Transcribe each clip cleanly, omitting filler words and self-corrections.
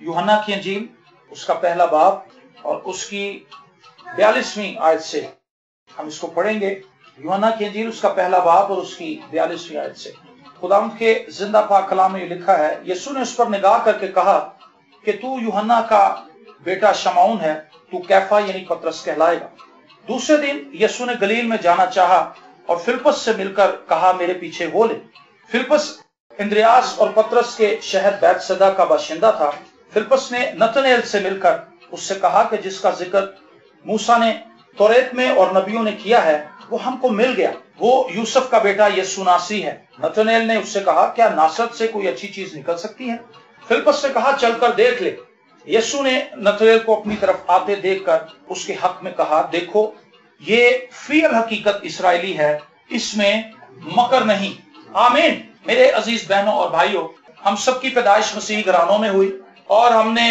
यूहन्ना की इंजील उसका पहला बाब और उसकी 42वीं आयत से हम इसको पढ़ेंगे। यूहन्ना की इंजील उसका पहला बाब और उसकी 42वीं आयत से खुदावंद के जिंदा पाक कलाम में लिखा है, यीशु ने उस पर निगाह करके कहा कि तू यूहन्ना का बेटा शमौन है, तू कैफा यानी पतरस कहलाएगा। दूसरे दिन यीशु ने गलील में जाना चाहा और फिलिप्पस से मिलकर कहा, मेरे पीछे हो ले। फिलिप्पस इंद्रियास और पतरस के शहर बैतसैदा का बाशिंदा था। फिलिप्पस ने नतनएल से मिलकर उससे कहा कि जिसका जिक्र मूसा ने तौरेत में और नबियों ने किया है वो हमको मिल गया, वो यूसुफ का बेटा यीशु नासरी है। नतनएल ने उससे कहा, क्या नासरत से कोई अच्छी चीज निकल सकती है? फिलिप्पस से कहा, चलकर देख ले। यीशु ने नतनएल को अपनी तरफ आते देखकर उसके हक में कहा, देखो ये फियल हकीकत इसराइली है, इसमें मकर नहीं। आमीन। मेरे अजीज बहनों और भाइयों, हम सबकी पैदाइश मसीही घरानों में हुई और हमने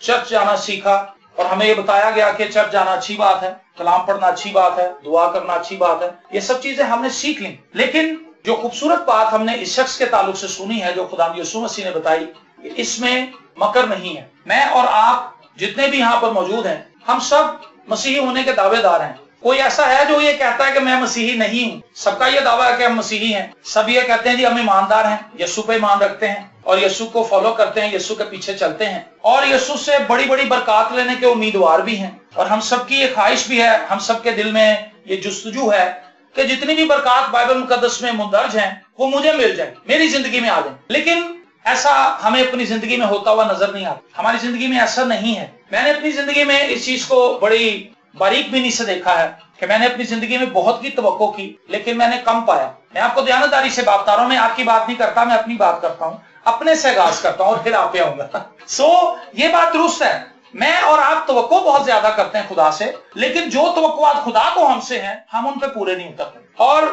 चर्च जाना सीखा और हमें ये बताया गया कि चर्च जाना अच्छी बात है, कलाम पढ़ना अच्छी बात है, दुआ करना अच्छी बात है, ये सब चीजें हमने सीख ली। लेकिन जो खूबसूरत बात हमने इस शख्स के ताल्लुक से सुनी है जो खुदा यीशु मसीह ने बताई, इसमें मकर नहीं है। मैं और आप जितने भी यहाँ पर मौजूद हैं, हम सब मसीही होने के दावेदार हैं। कोई ऐसा है जो ये कहता है कि मैं मसीही नहीं हूँ? सबका ये दावा है कि हम मसीही हैं। सब ये कहते हैं जी हम ईमानदार हैं, यीशु पे ईमान रखते हैं और यीशु को फॉलो करते हैं, यीशु के पीछे चलते हैं और यीशु से बड़ी बड़ी बरकत लेने के उम्मीदवार भी हैं। और हम सबकी ये ख्वाहिश भी है, हम सबके दिल में ये जुस्तजू है कि जितनी भी बरकत बाइबल मुकद्दस में मुंदरज हैं वो मुझे मिल जाए, मेरी जिंदगी में आ जाए। लेकिन ऐसा हमें अपनी जिंदगी में होता हुआ नजर नहीं आता। हमारी जिंदगी में ऐसा नहीं है। मैंने अपनी जिंदगी में इस चीज को बड़ी बारीक बीनी से देखा है कि मैंने अपनी जिंदगी में बहुत की तवक्को की लेकिन मैंने कम पाया। मैं आपको दयानतदारी से बात बता रहा हूं, मैं आपकी बात नहीं करता, मैं अपनी बात करता हूं, अपने से आगाज करता हूं और फिर आप पे आऊंगा। ये बात दुरुस्त है। मैं और आप तवक्को बहुत ज्यादा करते हैं खुदा से, लेकिन जो तवक्कुआत खुदा को हमसे हैं हम उन पे पूरे नहीं उतरते। और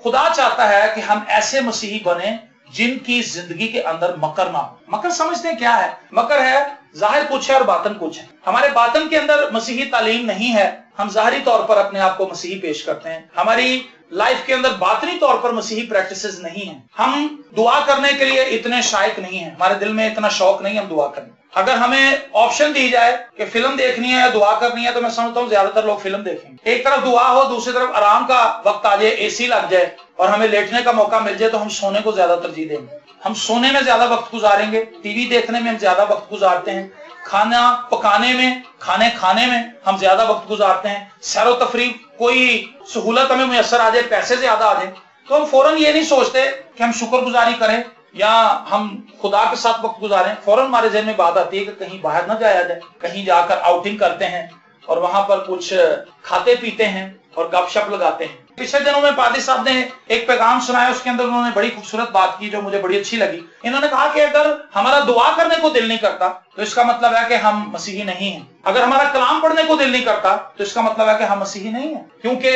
खुदा चाहता है कि हम ऐसे मसीही बने जिनकी जिंदगी के अंदर मकर ना हो। मकर समझते हैं क्या है? मकर है जाहिर कुछ है और बातन कुछ है। हमारे बातन के अंदर मसीही तालीम नहीं है, हम जाहिरी तौर पर अपने आप को मसीही पेश करते हैं। हमारी लाइफ के अंदर बातनी तौर पर मसीही प्रैक्टिसेस नहीं है। हम दुआ करने के लिए इतने शायक नहीं है, हमारे दिल में इतना शौक नहीं हम दुआ करने। अगर हमें ऑप्शन दी जाए कि फिल्म देखनी है या दुआ करनी है तो मैं समझता हूँ ज्यादातर लोग फिल्म देखेंगे। एक तरफ दुआ हो, दूसरी तरफ आराम का वक्त आ जाए, एसी लग जाए और हमें लेटने का मौका मिल जाए तो हम सोने को ज्यादा तरजीह देंगे। हम सोने में ज्यादा वक्त गुजारेंगे, टीवी देखने में हम ज्यादा वक्त गुजारते हैं, खाना पकाने में, खाने खाने में हम ज्यादा वक्त गुजारते हैं, सैरो तफरीह कोई सहूलत हमें मुयस्सर आ जाए, पैसे ज्यादा आ जाए तो हम फौरन ये नहीं सोचते कि हम शुक्रगुजारी करें या हम खुदा के साथ वक्त गुजारें। फौरन हमारे जहन में बात आती है कि कहीं बाहर ना जाया जाए, कहीं जाकर आउटिंग करते हैं और वहां पर कुछ खाते पीते हैं और गपशप लगाते हैं। पिछले दिनों में पादी साहब ने एक पैगाम सुनाया, उसके अंदर उन्होंने बड़ी खूबसूरत बात की जो मुझे बड़ी अच्छी लगी। इन्होंने कहा कि अगर हमारा दुआ करने को दिल नहीं करता तो इसका मतलब है कि हम मसीही नहीं हैं। अगर हमारा कलाम पढ़ने को दिल नहीं करता तो इसका मतलब है कि हम मसीही नहीं हैं, क्योंकि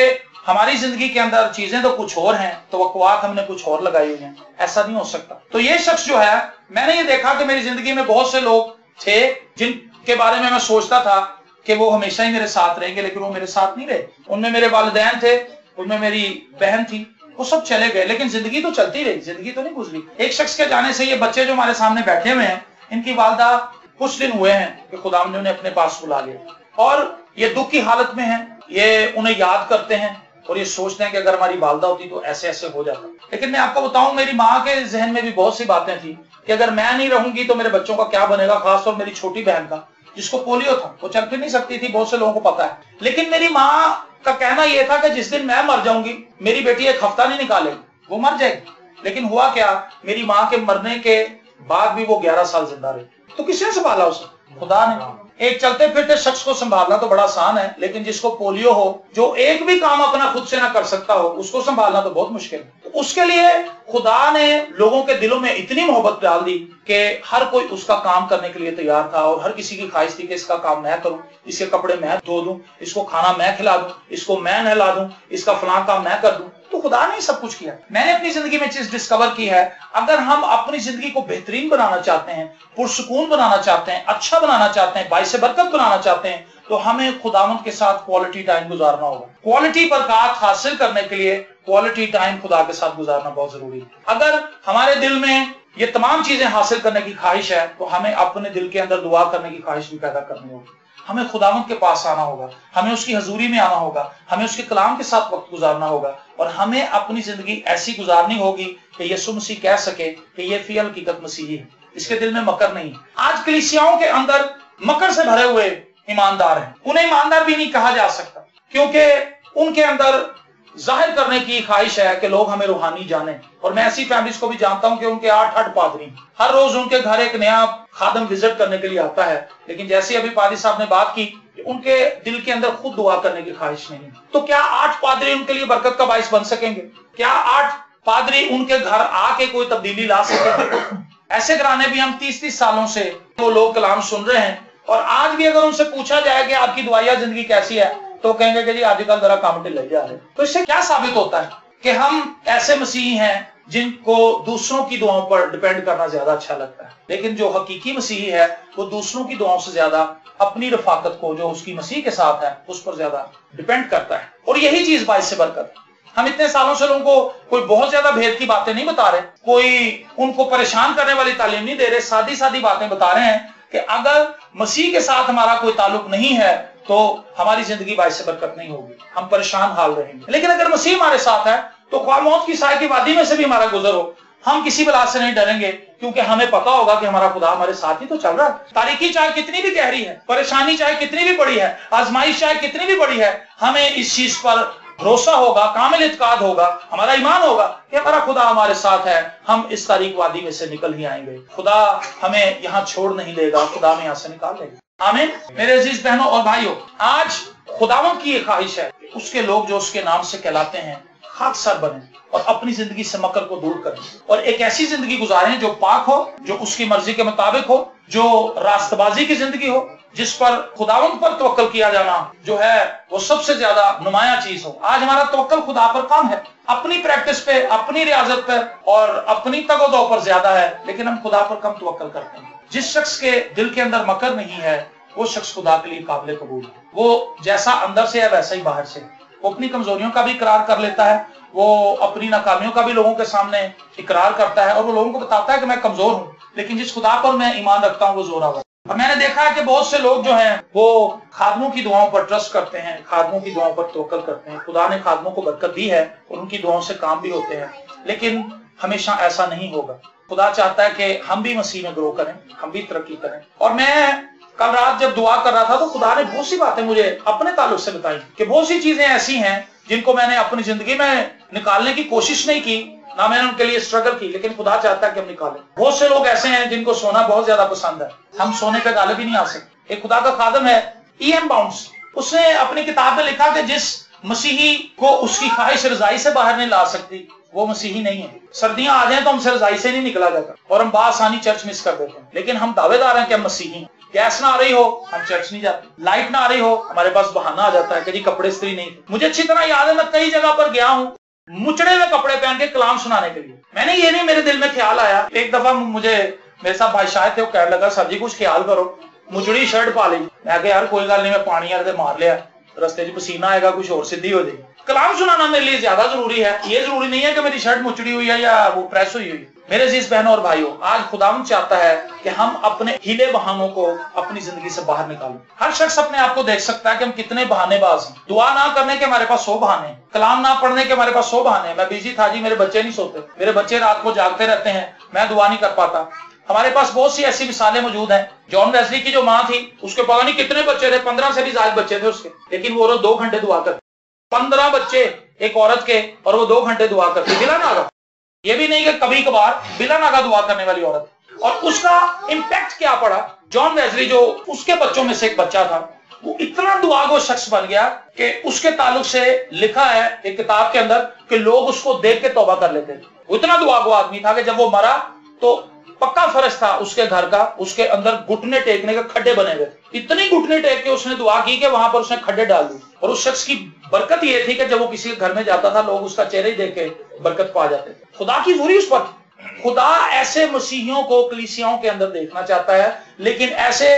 हमारी जिंदगी के अंदर चीजें तो कुछ और हैं, तवक्कुआत हमने कुछ और लगाई हुई हैं। ऐसा नहीं हो सकता। तो ये शख्स जो है, मैंने ये देखा कि मेरी जिंदगी में बहुत से लोग थे जिनके बारे में मैं सोचता था कि वो हमेशा ही मेरे साथ रहेंगे, लेकिन वो मेरे साथ नहीं रहे। उनमें मेरे वालिदैन थे, उनमें मेरी बहन थी, वो सब चले गए, लेकिन जिंदगी तो चलती रही, जिंदगी तो नहीं गुजरी। एक शख्स के जाने से ये बच्चे जो हमारे सामने बैठे हुए हैं, इनकी वालदा कुछ दिन हुए हैं कि खुदा ने उन्हें अपने पास बुला लिया और ये दुख की हालत में हैं। ये उन्हें याद करते हैं और ये सोचते हैं कि अगर हमारी वालदा होती तो ऐसे ऐसे हो जाता। लेकिन मैं आपको बताऊं, मेरी माँ के जहन में भी बहुत सी बातें थी कि अगर मैं नहीं रहूंगी तो मेरे बच्चों का क्या बनेगा, खासतौर मेरी छोटी बहन का जिसको पोलियो था, वो चल फिर नहीं सकती थी, बहुत से लोगों को पता है। लेकिन मेरी माँ का कहना यह था कि जिस दिन मैं मर जाऊंगी मेरी बेटी एक हफ्ता नहीं निकालेगी, वो मर जाएगी। लेकिन हुआ क्या, मेरी माँ के मरने के बाद भी वो 11 साल जिंदा रही। तो किसने संभाला उसे? खुदा ने। एक चलते फिरते शख्स को संभालना तो बड़ा आसान है, लेकिन जिसको पोलियो हो, जो एक भी काम अपना खुद से ना कर सकता हो, उसको संभालना तो बहुत मुश्किल है। तो उसके लिए खुदा ने लोगों के दिलों में इतनी मोहब्बत डाल दी कि हर कोई उसका काम करने के लिए तैयार था और हर किसी की ख्वाहिश थी कि इसका काम मैं करूं, इसके कपड़े मैं धो दूं, इसको खाना मैं खिला दूं, इसको मैं नहला दूं, इसका फलां काम मैं कर दूं। तो खुदा ने सब कुछ किया। मैंने अपनी जिंदगी में चीज डिस्कवर की है, अगर हम अपनी जिंदगी को बेहतरीन बनाना चाहते हैं, पुरसुकून बनाना चाहते हैं, अच्छा बनाना चाहते हैं, बाइसे बरकत बनाना चाहते हैं, तो हमें खुदावंद के साथ क्वालिटी टाइम गुजारना होगा। क्वालिटी बरकत हासिल करने के लिए क्वालिटी टाइम खुदा के साथ गुजारना बहुत जरूरी है। अगर हमारे दिल में ये तमाम चीजें हासिल करने की ख्वाहिश है, तो हमें अपने दिल के अंदर दुआ करने की ख्वाहिश भी पैदा करनी होगी। हमें खुदावंद के पास आना होगा, हमें उसकी हजूरी में आना होगा, हमें उसके कलाम के साथ वक्त गुजारना होगा, और हमें अपनी जिंदगी ऐसी गुजारनी होगी कि यीशु मसीह कह सके कि ये फियल हकीकत मसीही है, इसके दिल में मकर नहीं। आज कलीसियाओं के अंदर मकर से भरे हुए ईमानदार हैं। उन्हें ईमानदार भी नहीं कहा जा सकता, क्योंकि उनके अंदर जाहिर करने की ख्वाहिश है कि लोग हमें रूहानी जाने। और मैं ऐसी फैमिलीज को भी जानता हूं कि उनके 8 पादरी, हर रोज उनके घर एक नया खादम विजिट करने के लिए आता है, लेकिन जैसे अभी पादरी साहब ने बात की कि उनके दिल के अंदर खुद दुआ करने की ख्वाहिश नहीं। तो क्या 8 पादरी उनके लिए बरकत का बाइस बन सकेंगे? क्या 8 पादरी उनके घर आके कोई तब्दीली ला सकेंगे? ऐसे घराने भी हम 30-30 सालों से वो लोग कलाम सुन रहे हैं, और आज भी अगर उनसे पूछा जाए कि आपकी दुआया जिंदगी कैसी है, तो कहेंगे कि जी आजकल जरा काम ढिले जा रहे। तो इससे क्या साबित होता है कि हम ऐसे मसीही हैं जिनको दूसरों की दुआओं पर डिपेंड करना ज्यादा अच्छा लगता है। लेकिन जो हकीकी मसीही है वो दूसरों की दुआओं से ज्यादा अपनी रफाकत को जो उसकी मसीह के साथ है उस पर ज्यादा डिपेंड करता है, और यही चीज बाइस से बरकत है। हम इतने सालों से लोगों को कोई बहुत ज्यादा भेद की बातें नहीं बता रहे, कोई उनको परेशान करने वाली तालीम नहीं दे रहे, सादी सादी बातें बता रहे हैं कि अगर मसीह के साथ हमारा कोई ताल्लुक नहीं है तो हमारी जिंदगी बाइस बरकत नहीं होगी, हम परेशान हाल रहेंगे। लेकिन अगर मसीह हमारे साथ है तो ख्वाह मौत की साए की वादी में से भी हमारा गुजर हो, हम किसी बला से नहीं डरेंगे, क्योंकि हमें पता होगा कि हमारा खुदा हमारे साथ ही तो चल रहा है। तारीकी चाहे कितनी भी गहरी है, परेशानी चाहे कितनी भी बड़ी है, आजमाइश चाहे कितनी भी बड़ी है, हमें इस चीज पर भरोसा होगा, कामिल इत्काद होगा, हमारा ईमान होगा कि हमारा खुदा हमारे साथ है, हम इस तारीक वादी में से निकल ही आएंगे। खुदा हमें यहाँ छोड़ नहीं देगा, खुदा हमें यहाँ से निकाल देगा। आमीन। मेरे अजीज बहनों और भाइयों, आज खुदावंद की ये ख्वाहिश है कि उसके लोग जो उसके नाम से कहलाते हैं खाकसर बने और अपनी जिंदगी से मकर को दूर करें, और एक ऐसी जिंदगी गुजारें जो पाक हो, जो उसकी मर्जी के मुताबिक हो, जो रास्तबाजी की जिंदगी हो, जिस पर खुदावंद पर तवक्कल किया जाना जो है वो सबसे ज्यादा नुमाया चीज हो। आज हमारा तवक्कल खुदा पर कम है, अपनी प्रैक्टिस पे, अपनी रियाजत पे और अपनी तगोदो पर ज्यादा है, लेकिन हम खुदा पर कम तवक्कल करते हैं। जिस शख्स के दिल के अंदर मकर नहीं है वो शख्स खुदा के लिए काबिल कबूल है। वो जैसा अंदर से है वैसा ही बाहर से, वो अपनी कमजोरियों का भी इकरार कर लेता है, वो अपनी नाकामियों का भी लोगों के सामने इकरार करता है, और वो लोगों को बताता है कि मैं कमजोर हूं, लेकिन जिस खुदा पर मैं ईमान रखता हूं वो जोरावर। और मैंने देखा है कि बहुत से लोग जो हैं वो खादमों की दुआओं पर ट्रस्ट करते हैं, खादमों की दुआओं पर तवक्कल करते हैं। खुदा ने खादमों को बरकत दी है और उनकी दुआओं से काम भी होते हैं, लेकिन हमेशा ऐसा नहीं होगा। खुदा चाहता है कि हम भी मसीह में ग्रो करें, हम भी तरक्की करें। और मैं कल रात जब दुआ कर रहा था तो खुदा ने बहुत सी बातें मुझे अपने ताल्लुक से बताई कि बहुत सी चीजें ऐसी हैं जिनको मैंने अपनी जिंदगी में निकालने की कोशिश नहीं की, ना मैंने उनके लिए स्ट्रगल की, लेकिन खुदा चाहता है कि हम निकालें। बहुत से लोग ऐसे हैं जिनको सोना बहुत ज्यादा पसंद है, हम सोने पे गालिब ही नहीं आ सकते। एक खुदा का खादम है E.M. बाउंस, उसने अपनी किताब में लिखा कि जिस मसीही को उसकी ख्वाहिश रजाई से बाहर नहीं ला सकती वो मसीही नहीं है। सर्दियां आ जाए तो हमसे रजाई से नहीं निकला जाता और हम बासानी चर्च मिस कर देते हैं, लेकिन हम दावेदार हैं कि हम मसीही हैं। गैस ना आ रही हो हम चर्च नहीं जाते, लाइट ना आ रही हो हमारे पास बहाना आ जाता है कि जी कपड़े इस्त्री नहीं थे। मुझे अच्छी तरह याद है मैं कई जगह पर गया हूँ मुचड़े हुए कपड़े पहन के कलाम सुनाने के लिए। मैंने ये नहीं, मेरे दिल में ख्याल आया, एक दफा मुझे मेरे साथ भाई शायद थे, वो कहने लगा सर जी कुछ ख्याल करो, मुचड़ी शर्ट पा ली। मैं यार कोई गल नहीं, मैं पानी आते मार लिया, रस्ते च पसीना आएगा कुछ और सीधी हो जाएगी। कलाम सुनाना मेरे लिए ज्यादा जरूरी है, ये जरूरी नहीं है कि मेरी शर्ट मुचड़ी हुई है या वो प्रेस हुई हुई। मेरे अजीज बहनों और भाइयों, आज खुदावंद चाहता है कि हम अपने हीले बहानों को अपनी जिंदगी से बाहर निकालें। हर शख्स अपने आप को देख सकता है कि हम कितने बहानेबाज हैं। दुआ ना करने के हमारे पास 100 बहाने, कलाम ना पढ़ने के हमारे पास 100 बहाने। मैं बिजी था जी, मेरे बच्चे नहीं सोते, मेरे बच्चे रात को जागते रहते हैं, मैं दुआ नहीं कर पाता। हमारे पास बहुत सी ऐसी मिसालें मौजूद हैं। जॉन वेस्ली की जो माँ थी उसके पता नहीं कितने बच्चे थे, 15 से भी ज्यादा बच्चे थे उसके, लेकिन वो रोज 2 घंटे दुआ करती। 15 बच्चे एक औरत के और वो 2 घंटे दुआ करती बिला नागा। ये भी नहीं कि कभी कभार बिला नागा दुआ करने वाली औरत। और उसका इम्पैक्ट क्या पड़ा, जॉन वेस्ली जो उसके बच्चों में से एक बच्चा था वो इतना दुआगो शख्स बन गया कि उसके ताल्लुक से लिखा है एक किताब के अंदर कि लोग उसको देख के तौबा कर लेते थे। वो इतना दुआगो आदमी था कि जब वो मरा तो पक्का फर्ज था उसके घर का, उसके अंदर घुटने टेकने के खड्डे बने हुए थे। इतनी घुटने टेक के उसने दुआ की कि वहां पर उसने खड्डे डाल दिए। और उस शख्स की बरकत ये थी कि जब वो किसी के घर में जाता था लोग उसका चेहरे देख के बरकत पा जाते थे। खुदा की जोरी उस पर। खुदा ऐसे मसीहियों को कलीसियाओं के अंदर देखना चाहता है, लेकिन ऐसे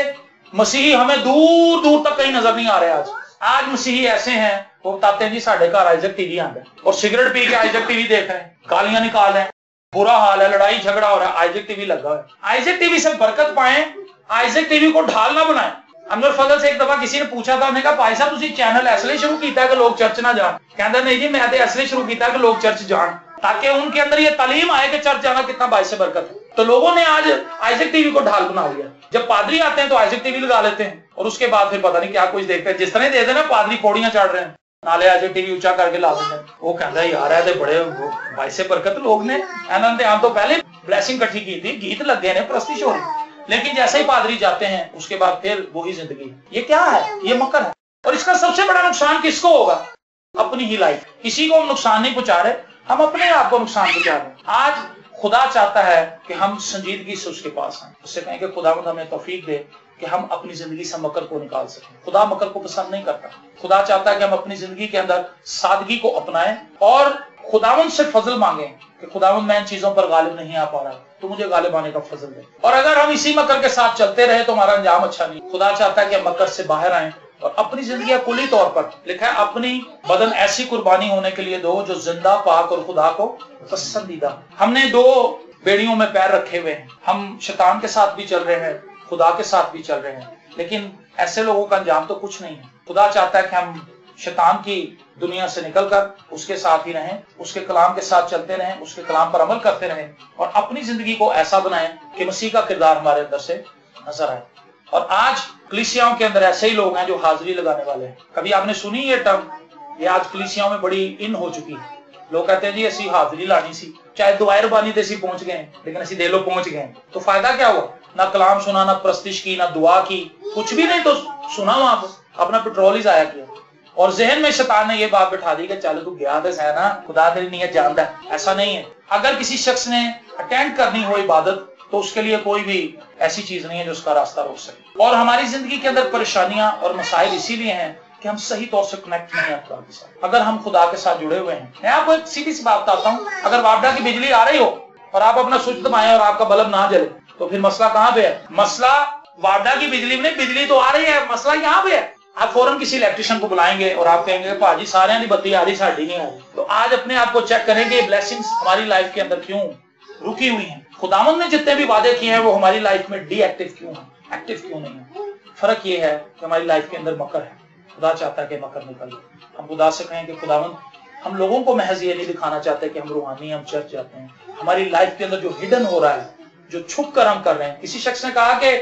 मसीही हमें दूर दूर तक कहीं नजर नहीं आ रहे। आज मसीही ऐसे हैं वो बताते हैं जी साढ़े घर आइजक टीवी आंदा और सिगरेट पी के आइजक टीवी देख रहे हैं, गालियां निकाल रहे हैं। बुरा हाल है, लड़ाई झगड़ा हो रहा है, आइजैक टीवी लगा है। आइजैक टीवी से बरकत पाए, आइजैक टीवी को ढाल ना बनाए। अनवर फजल से एक दफा किसी ने पूछा था, उन्होंने कहा भाई साहब तुसी चैनल इसलिए शुरू किया कि लोग चर्च ना जान। कहता नहीं जी मैं तो इसलिए शुरू किया कि लोग चर्च जान, ताकि उनके अंदर ये तालीम आए कि चर्च जाना कितना बाइस बरकत है। तो लोगों ने आज आइजैक टीवी को ढाल बना लिया। जब पादरी आते हैं तो आइजैक टीवी लगा लेते हैं और उसके बाद फिर पता नहीं क्या कुछ देखते हैं। जिस तरह दे देना पादरी पौड़ियां चढ़ रहे हैं, नाले आइजैक टीवी ऊंचा करके ला देते हैं। वो कहता है यार है बड़े बाइस बरकत लोग ने, हम तो पहले ब्लेसिंग इकट्ठी की थी, गीत लगे ने, प्रस्तिश हो रही, लेकिन जैसे ही पादरी जाते हैं उसके बाद फिर वही जिंदगी। ये क्या है? ये मकर है। और इसका सबसे बड़ा नुकसान किसको होगा? अपनी ही लाइफ। किसी को हम नुकसान नहीं पहुंचा रहे, हम अपने आप को नुकसान पहुंचा रहे हैं। आज खुदा चाहता है कि हम संजीदगी से उसके पास आए, उससे कहें कि खुदावंद हमें तौफीक दे कि हम अपनी जिंदगी से मकर को निकाल सकें। खुदा मकर को पसंद नहीं करता। खुदा चाहता है कि हम अपनी जिंदगी के अंदर सादगी को अपनाएं और खुदावंद से फजल मांगे कि खुदावंद मैं इन चीजों पर गालिब नहीं आ पा रहा, तो मुझे गालिब आने का फजल दे। और अगर हम इसी मकर के साथ चलते रहे तो हमारा अंजाम अच्छा नहीं। खुदा चाहता है कि हम मकर से बाहर आए और अपनी जिंदगी कुली तौर पर, लिखा है, अपनी बदन ऐसी कुर्बानी होने के लिए दो जो जिंदा, पाक और खुदा को पसंदीदा। हमने दो बेड़ियों में पैर रखे हुए हैं। हम शैतान के साथ भी चल रहे हैं, खुदा के साथ भी चल रहे हैं, लेकिन ऐसे लोगों का अंजाम तो कुछ नहीं है। खुदा चाहता है कि हम शैतान की दुनिया से निकलकर उसके साथ ही रहें, उसके कलाम के साथ चलते रहें, उसके कलाम पर अमल करते रहें और अपनी जिंदगी को ऐसा बनाएं कि मसीह का किरदार हमारे अंदर से नजर आए। और आज कलीसियाओं के अंदर ऐसे ही लोग हैं जो हाजिरी लगाने वाले हैं। कभी आपने सुनी ये टर्म? ये आज कलीसियाओं में बड़ी इन हो चुकी है। लोग कहते हैं जी असी हाजिरी लानी सी, चाहे दुआए रबानी ते पहुंच गए लेकिन असी दे लो पहुंच गए। तो फायदा क्या हुआ? ना कलाम सुना, ना प्रस्तिश की, ना दुआ की, कुछ भी नहीं। तो सुना वहां पर, अपना पेट्रोल ही जाया किया। और जहन में शैतान ने ये बात बिठा दी कि चल तू गया तो है ना, खुदा तेरी नीयत जानता है। ऐसा नहीं है। अगर किसी शख्स ने अटेंड करनी हो इबादत तो उसके लिए कोई भी ऐसी चीज नहीं है जो उसका रास्ता रोक सके। और हमारी जिंदगी के अंदर परेशानियां और मसाइल इसीलिए हैं कि हम सही तौर से कनेक्ट नहीं है खुदा के साथ। अगर हम खुदा के साथ जुड़े हुए हैं, मैं आपको एक सीधी सी बात बताता हूँ, अगर वापडा की बिजली आ रही हो और आप अपना स्विच दबाएं और आपका बल्ब ना जले तो फिर मसला कहाँ पे है? मसला वापडा की बिजली में नहीं, बिजली तो आ रही है, मसला यहाँ पे है। आप फौरन किसी इलेक्ट्रिशियन को बुलाएंगे और आप कहेंगे भाजी सारे की बत्ती आ रही, साड़ी नहीं आ रही। तो आज अपने आप को चेक करेंगे ब्लेसिंग्स हमारी लाइफ के अंदर क्यों रुकी हुई हैं। खुदावंद ने जितने भी वादे किए हैं वो हमारी लाइफ में डीएक्टिव क्यों है, एक्टिव क्यों नहीं है? फर्क ये है कि हमारी लाइफ के अंदर मकर है। खुदा चाहता है कि मकर निकले। हम खुदा से कहें कि खुदावंद हम लोगों को महज ये नहीं दिखाना चाहते कि हम रूहानी, हम चर्च जाते हैं। हमारी लाइफ के अंदर जो हिडन हो रहा है, जो छुप कर हम कर रहे हैं। किसी शख्स ने कहा कि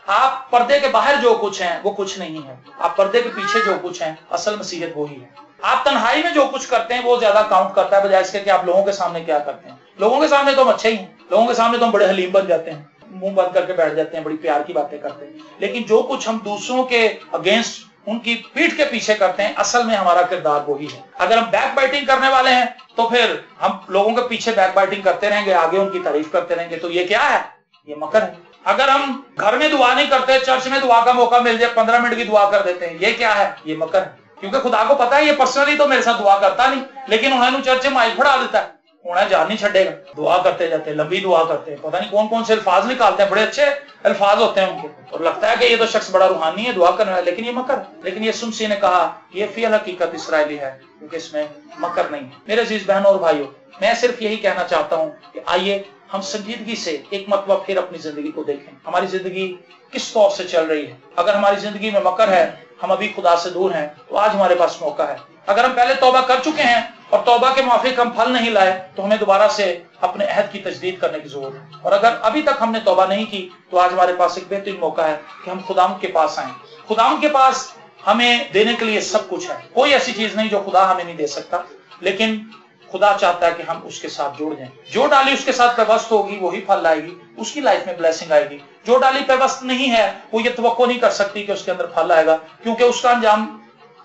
आप पर्दे के बाहर जो कुछ हैं वो कुछ नहीं है, आप पर्दे के पीछे जो कुछ हैं असल मसीहत वो ही है। आप तन्हाई में जो कुछ करते हैं वो ज्यादा काउंट करता है बजाय इसके कि आप लोगों के सामने क्या करते हैं। लोगों के सामने तो हम अच्छे ही हैं, लोगों के सामने तो हम बड़े हलीम बन जाते हैं, मुंह बंद करके बैठ जाते हैं, बड़ी प्यार की बातें करते हैं, लेकिन जो कुछ हम दूसरों के अगेंस्ट, उनकी पीठ के पीछे करते हैं, असल में हमारा किरदार वही है। अगर हम बैक बाइटिंग करने वाले हैं तो फिर हम लोगों के पीछे बैक बाइटिंग करते रहेंगे, आगे उनकी तारीफ करते रहेंगे। तो ये क्या है? ये मकर है। अगर हम घर में दुआ नहीं करते, चर्च में दुआ का मौका मिल जाए 15 मिनट की दुआ कर देते हैं, ये क्या है? ये मकर है। क्योंकि खुदा को पता है ये पर्सनली तो मेरे साथ दुआ करता नहीं, लेकिन उन्होंने चर्च में माइक फड़ा देता है, उन्हें जान नहीं छड़ेगा। दुआ करते जाते हैं, लंबी दुआ करते हैं, पता नहीं कौन कौन से अल्फाज निकालते हैं, बड़े अच्छे अल्फाज होते हैं उनके, और लगता है कि ये तो शख्स बड़ा रूहानी है, दुआ करने वाला, लेकिन ये मकर। लेकिन ये सुमसी ने कहा ये फिल हकीकत इसराइली है क्योंकि इसमें मकर नहीं है। मेरे अजीज बहनों और भाइयों, मैं सिर्फ यही कहना चाहता हूँ कि आइए हम संजीदगी से एक मरतबा फिर अपनी जिंदगी को देखें। हमारी जिंदगी किस तौर से चल रही है? अगर हमारी जिंदगी में मकर है, हम अभी खुदा से दूर हैं, तो आज हमारे पास मौका है। अगर हम पहले तौबा कर चुके हैं और तौबा के मुआफिक हम फल नहीं लाए तो हमें दोबारा से अपने अहद की तजदीद करने की जरूरत है। और अगर अभी तक हमने तौबा नहीं की तो आज हमारे पास एक बेहतरीन मौका है कि हम खुदाम के पास आए। खुदाम के पास हमें देने के लिए सब कुछ है, कोई ऐसी चीज नहीं जो खुदा हमें नहीं दे सकता, लेकिन खुदा चाहता है कि हम उसके साथ जुड़ जाएं। जो डाली उसके साथ पेवस्त होगी वही फल लाएगी, उसकी लाइफ में ब्लेसिंग आएगी। जो डाली पेवस्त नहीं है वो ये तवक्को नहीं कर सकती कि उसके अंदर फल आएगा, क्योंकि उसका अंजाम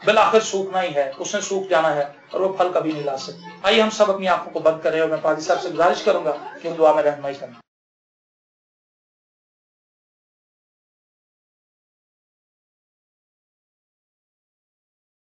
बिलाखिर सूखना ही है, उसने सूख जाना है और वो फल कभी नहीं ला सकती। आइए हम सब अपनी आंखों को बंद करें और मैं पादी साहब से गुजारिश करूंगा कि वो दुआ में रहनुमाई करें।